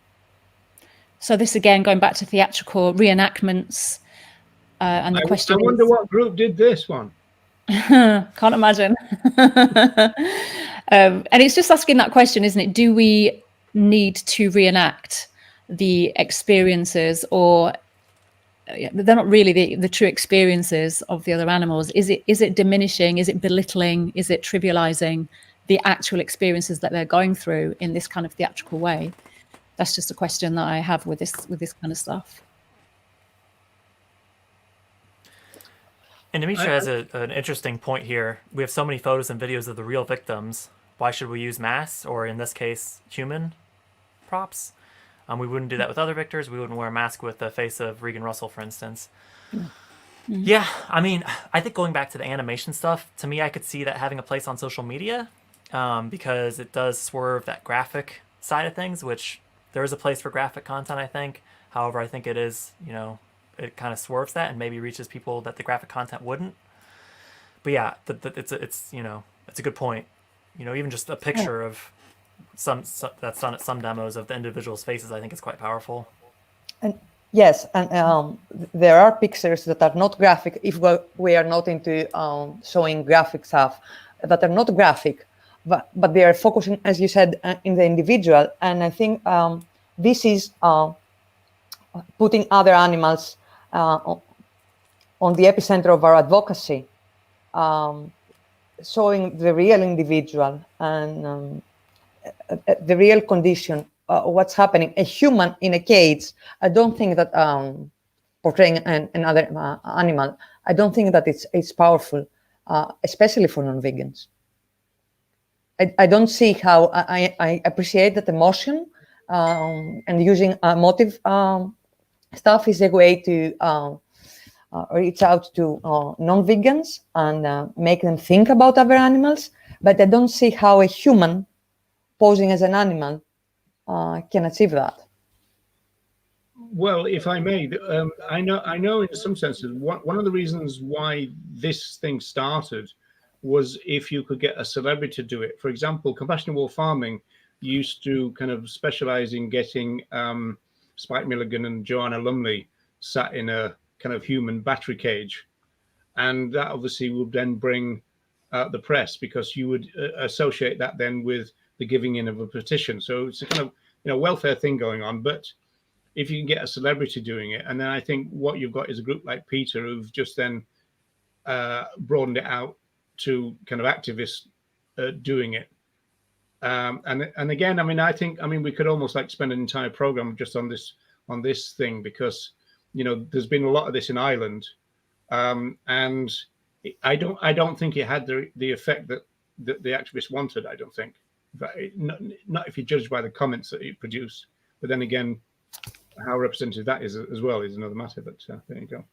So this, again, going back to theatrical reenactments, and the question I wonder what group did this one. Can't imagine. And it's just asking that question, isn't it? Do we need to reenact the experiences, or they're not really the true experiences of the other animals? Is it diminishing? Is it belittling? Is it trivializing the actual experiences that they're going through in this kind of theatrical way? That's just a question that I have with this kind of stuff. And Demetra has an interesting point here. We have so many photos and videos of the real victims. Why should we use masks, or in this case, human props? We wouldn't do that with other victors. We wouldn't wear a mask with the face of Regan Russell, for instance. Mm-hmm. Yeah, I mean, I think going back to the animation stuff, to me, I could see that having a place on social media, because it does swerve that graphic side of things, which there is a place for graphic content, I think. However, I think it is, it kind of swerves that and maybe reaches people that the graphic content wouldn't. But yeah, it's a good point. Even just a picture of that's done at some demos of the individuals' faces, I think is quite powerful. And yes, and there are pictures that are not graphic. If we are not into showing graphic stuff, that are not graphic, but they are focusing, as you said, in the individual. And I think this is putting other animals on the epicenter of our advocacy, showing the real individual and the real condition, what's happening. A human in a cage, I don't think that portraying another animal, I don't think that it's powerful, especially for non-vegans. I don't see how. I appreciate that emotion and using motive stuff is a way to reach out to non-vegans and make them think about other animals, but I don't see how a human posing as an animal can achieve that. Well, if I may, I know in some senses one of the reasons why this thing started was if you could get a celebrity to do it. For example, Compassionate Wolf Farming used to kind of specialize in getting Spike Milligan and Joanna Lumley sat in a kind of human battery cage, and that obviously would then bring the press, because you would associate that then with the giving in of a petition. So it's a kind of welfare thing going on. But if you can get a celebrity doing it, and then I think what you've got is a group like Peter who've just then broadened it out to kind of activists doing it. And again, I mean, we could almost like spend an entire program just on this thing, because there's been a lot of this in Ireland, and I don't think it had the effect that the activists wanted. I don't think, not if you judge by the comments that it produced. But then again, how representative that is as well is another matter. But there you go.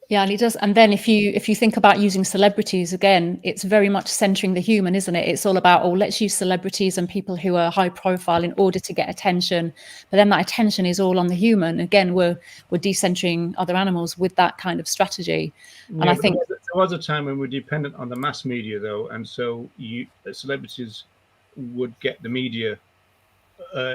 Yeah, and it does. And then if you think about using celebrities, again, it's very much centering the human, isn't it? It's all about, let's use celebrities and people who are high profile in order to get attention. But then that attention is all on the human. Again, we're decentering other animals with that kind of strategy. And I think there was a time when we're dependent on the mass media, though, and so celebrities would get the media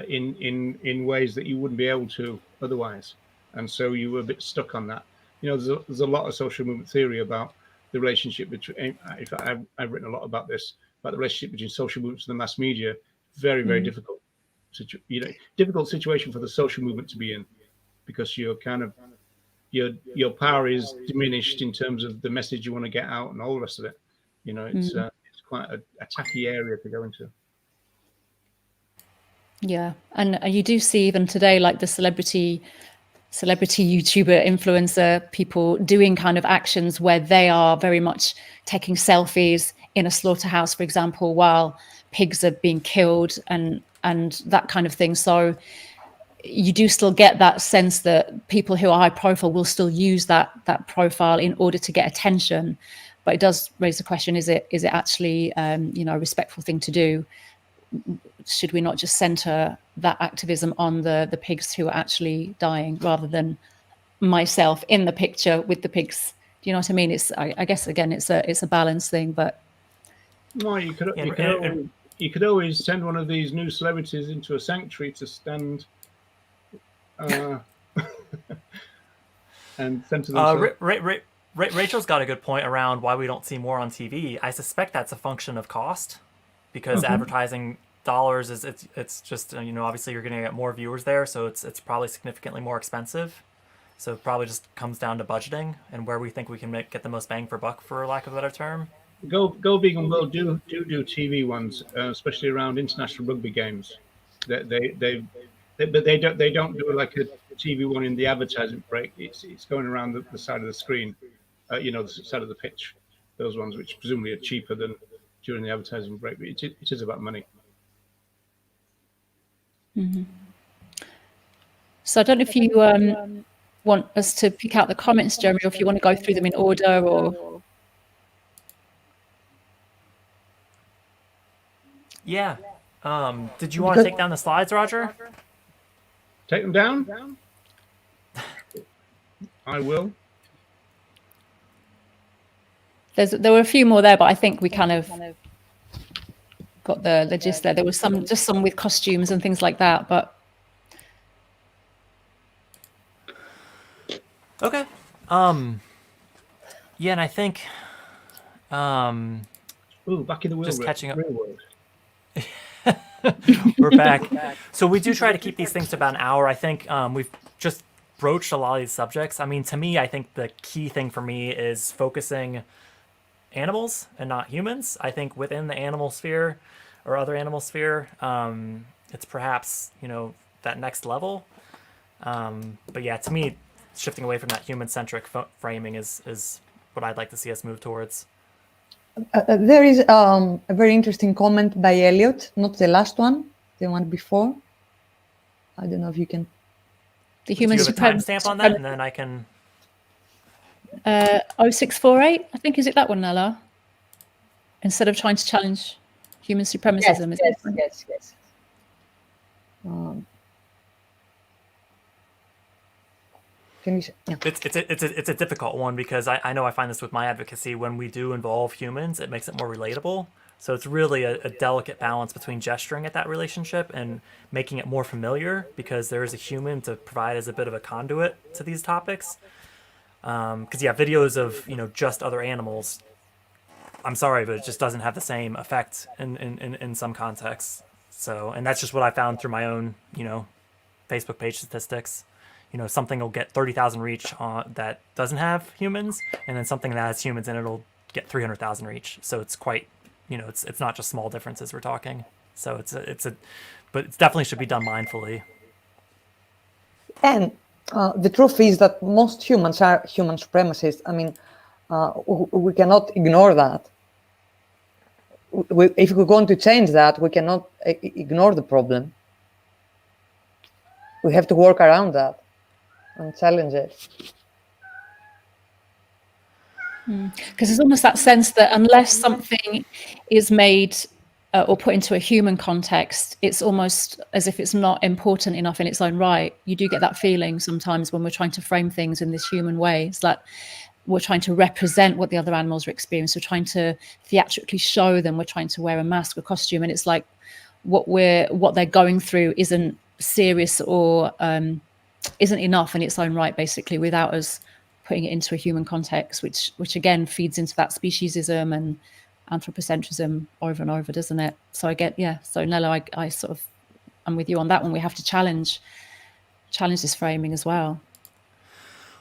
in ways that you wouldn't be able to otherwise, and so you were a bit stuck on that. There's a lot of social movement theory about the relationship between. In fact, I've written a lot about this, about the relationship between social movements and the mass media. Very, very difficult. Difficult situation for the social movement to be in, because you're kind of your power is diminished in terms of the message you want to get out and all the rest of it. It's quite a tacky area to go into. Yeah, and you do see even today, like the celebrity YouTuber, influencer people doing kind of actions where they are very much taking selfies in a slaughterhouse, for example, while pigs are being killed and that kind of thing. So you do still get that sense that people who are high profile will still use that profile in order to get attention. But it does raise the question: is it actually a respectful thing to do? Should we not just center that activism on the pigs who are actually dying, rather than myself in the picture with the pigs? Do you know what I mean? It's I guess again it's a balance thing, but well, you could always send one of these new celebrities into a sanctuary to stand and center themselves. Rachel's got a good point around why we don't see more on TV. I suspect that's a function of cost, because advertising dollars it's just obviously you're going to get more viewers there, so it's probably significantly more expensive. So it probably just comes down to budgeting and where we think we can get the most bang for buck, for lack of a better term. Go Vegan will do TV ones, especially around international rugby games. But they don't do like a TV one in the advertising break. It's going around the side of the screen, the side of the pitch. Those ones, which presumably are cheaper than during the advertising break. But it is about money. Mm-hmm. So I don't know if you want us to pick out the comments, Jeremy, or if you want to go through them in order, or yeah. Did you want to take down the slides, Roger? Take them down? I will. There were a few more there, but I think we kind of got the gist there. There was some with costumes and things like that, but okay. Yeah, and I think back in the real just world. catching up. Real world. We're back. So we do try to keep these things to about an hour. I think we've just broached a lot of these subjects. I mean, to me, I think the key thing for me is focusing animals and not humans. I think within the animal sphere or other animal sphere, it's perhaps, that next level. But yeah, to me, shifting away from that human-centric framing is what I'd like to see us move towards. There is a very interesting comment by Elliot, not the last one, the one before. I don't know if you can. The human Do you have a timestamp on that, and then I can. 0648, I think, is it that one, Nella? Instead of trying to challenge human supremacism. Yes. Yeah. It's a difficult one because I know I find this with my advocacy. When we do involve humans, it makes it more relatable. So it's really a delicate balance between gesturing at that relationship and making it more familiar, because there is a human to provide as a bit of a conduit to these topics. Because videos of just other animals, I'm sorry, but it just doesn't have the same effect in some contexts. So, and that's just what I found through my own Facebook page statistics. Something will get 30,000 reach that doesn't have humans, and then something that has humans and it'll get 300,000 reach. So it's quite, it's not just small differences we're talking. So but it definitely should be done mindfully. And the truth is that most humans are human supremacists. I mean, we cannot ignore that. If we're going to change that, we cannot ignore the problem. We have to work around that and challenge it. Because there's almost that sense that unless something is made or put into a human context, it's almost as if it's not important enough in its own right. You do get that feeling sometimes when we're trying to frame things in this human way. It's like we're trying to represent what the other animals are experiencing. We're trying to theatrically show them. We're trying to wear a mask or costume, and it's like what they're going through isn't serious or isn't enough in its own right, basically, without us putting it into a human context, which again feeds into that speciesism and anthropocentrism over and over, doesn't it? So so Nello, I'm with you on that one. We have to challenge this framing as well.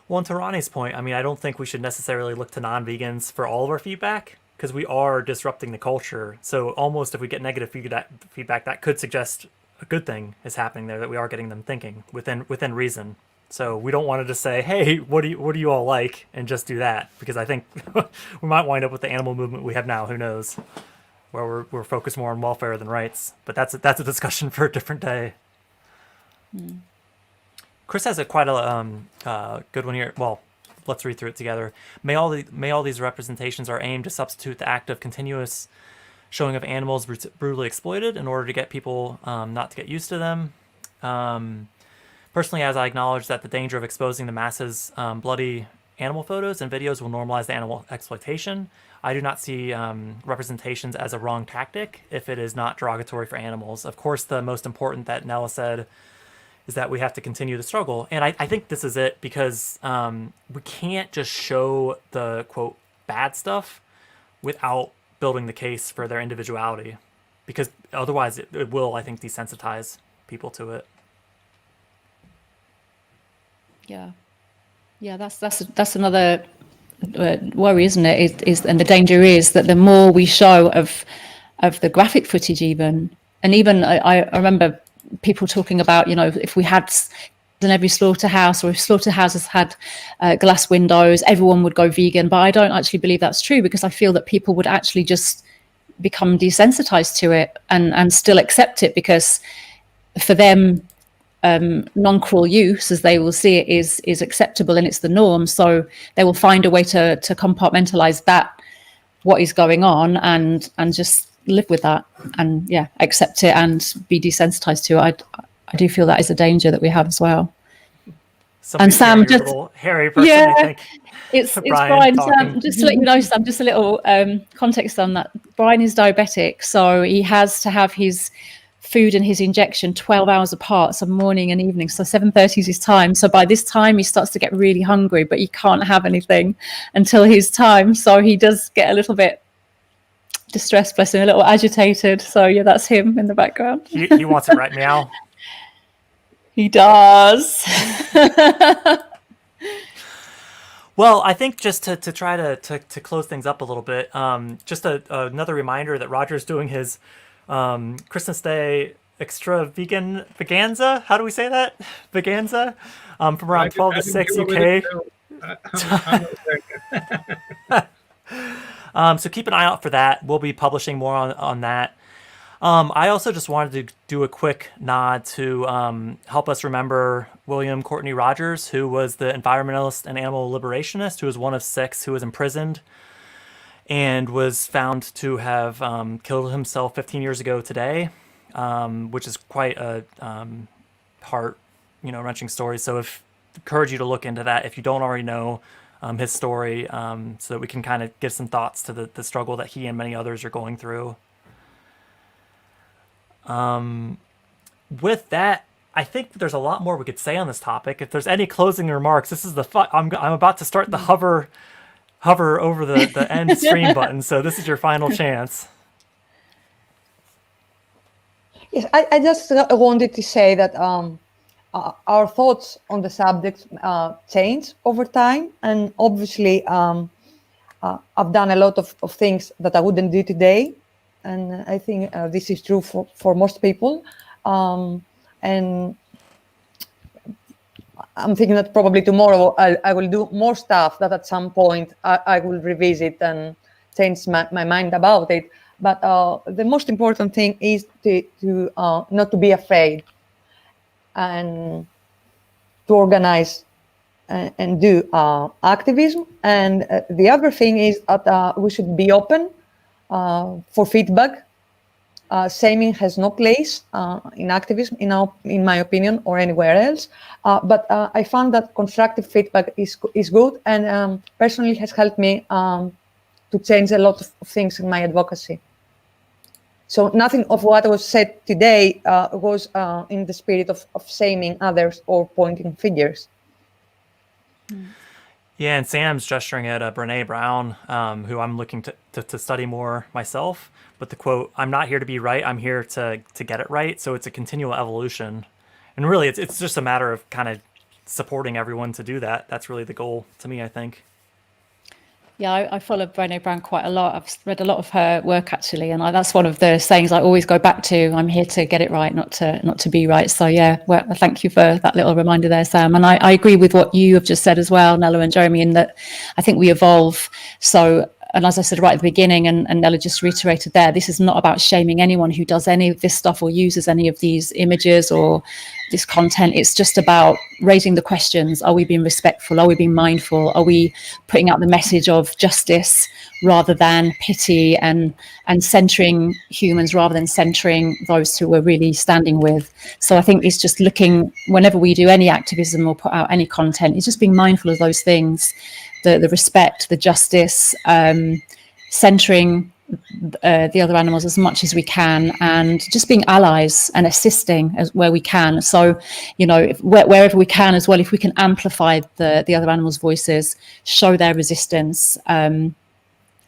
Well, and to Ronnie's point, I mean, I don't think we should necessarily look to non-vegans for all of our feedback, because we are disrupting the culture. So almost if we get negative feedback, that could suggest a good thing is happening there, that we are getting them thinking within reason. So we don't want to just say, hey, what do you all like, and just do that, because I think we might wind up with the animal movement we have now. Who knows? Where we're focused more on welfare than rights. But that's a discussion for a different day. Chris has quite a good one here. Well, let's read through it together. May all these representations are aimed to substitute the act of continuous showing of animals brutally exploited in order to get people not to get used to them. Personally, as I acknowledge that the danger of exposing the masses bloody animal photos and videos will normalize the animal exploitation, I do not see representations as a wrong tactic if it is not derogatory for animals. Of course, the most important that Nella said is that we have to continue the struggle. And I think this is it, because we can't just show the, quote, bad stuff without building the case for their individuality, because otherwise it will, I think, desensitize people to it. Yeah, that's another worry, isn't it? And the danger is that the more we show of the graphic footage, even I remember people talking about, if we had in every slaughterhouse, or if slaughterhouses had glass windows, everyone would go vegan. But I don't actually believe that's true, because I feel that people would actually just become desensitized to it and still accept it, because for them, non-cruel use, as they will see it, is acceptable and it's the norm. So they will find a way to compartmentalize that, what is going on, and just live with that, and accept it and be desensitized to it. I do feel that is a danger that we have as well. And Sam, just hairy person, I think. It's Brian. Sam, just to let you know, Sam, just a little context on that. Brian is diabetic, so he has to have his food and his injection 12 hours apart, so morning and evening. So 7:30 is his time. So by this time he starts to get really hungry, but he can't have anything until his time. So he does get a little bit distressed, bless him, a little agitated. So yeah, that's him in the background. He wants it right meow. He does. Well, I think just to try to close things up a little bit, just another reminder that Roger's doing his Christmas Day extra veganza. How do we say that? Veganza, from around 12 to 6 UK. So keep an eye out for that. We'll be publishing more on that. I also just wanted to do a quick nod to help us remember William Courtney Rogers, who was the environmentalist and animal liberationist, who was one of 6 who was imprisoned and was found to have killed himself 15 years ago today, which is quite a wrenching story. So encourage you to look into that if you don't already know his story, so that we can kind of give some thoughts to the struggle that he and many others are going through. With that, I think there's a lot more we could say on this topic. If there's any closing remarks, this is the fun. I'm about to start the hover over the end stream button. So this is your final chance. Yes, I just wanted to say that our thoughts on the subject change over time, and obviously I've done a lot of things that I wouldn't do today, and I think this is true for most people. And I'm thinking that probably tomorrow I will do more stuff that at some point I will revisit and change my mind about it. But the most important thing is to not to be afraid and to organize and do activism. And the other thing is that we should be open for feedback. Shaming has no place in activism, in my opinion, or anywhere else. But I found that constructive feedback is good, and personally has helped me to change a lot of things in my advocacy. So nothing of what was said today was in the spirit of shaming others or pointing fingers. Yeah, and Sam's gesturing at Brene Brown, who I'm looking to study more myself. But the quote, "I'm not here to be right, I'm here to get it right." So it's a continual evolution. And really, it's just a matter of kind of supporting everyone to do that. That's really the goal to me, I think. Yeah, I follow Brene Brown quite a lot. I've read a lot of her work, actually, and that's one of the sayings I always go back to. I'm here to get it right, not to be right. So yeah, well, thank you for that little reminder there, Sam. And I agree with what you have just said as well, Nella and Jeremy, in that I think we evolve. So, and as I said right at the beginning, and Nella just reiterated there, this is not about shaming anyone who does any of this stuff or uses any of these images or this content. It's just about raising the questions. Are we being respectful? Are we being mindful? Are we putting out the message of justice rather than pity, and centering humans rather than centering those who we're really standing with? So I think it's just looking, whenever we do any activism or put out any content, it's just being mindful of those things, the respect, the justice, centering the other animals as much as we can, and just being allies and assisting as where we can. So, wherever we can as well, if we can amplify the other animals' voices, show their resistance.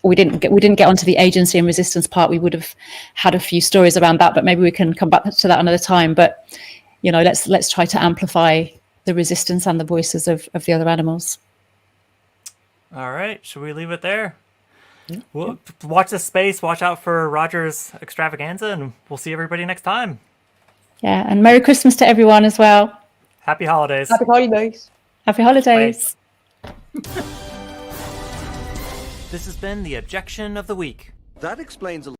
We didn't get onto the agency and resistance part. We would have had a few stories around that, but maybe we can come back to that another time. But let's try to amplify the resistance and the voices of the other animals. All right, should we leave it there? Well, watch this space, watch out for Roger's extravaganza, and we'll see everybody next time. Yeah, and Merry Christmas to everyone as well. Happy holidays. Happy holidays. Happy holidays. This has been the Objection of the Week. That explains a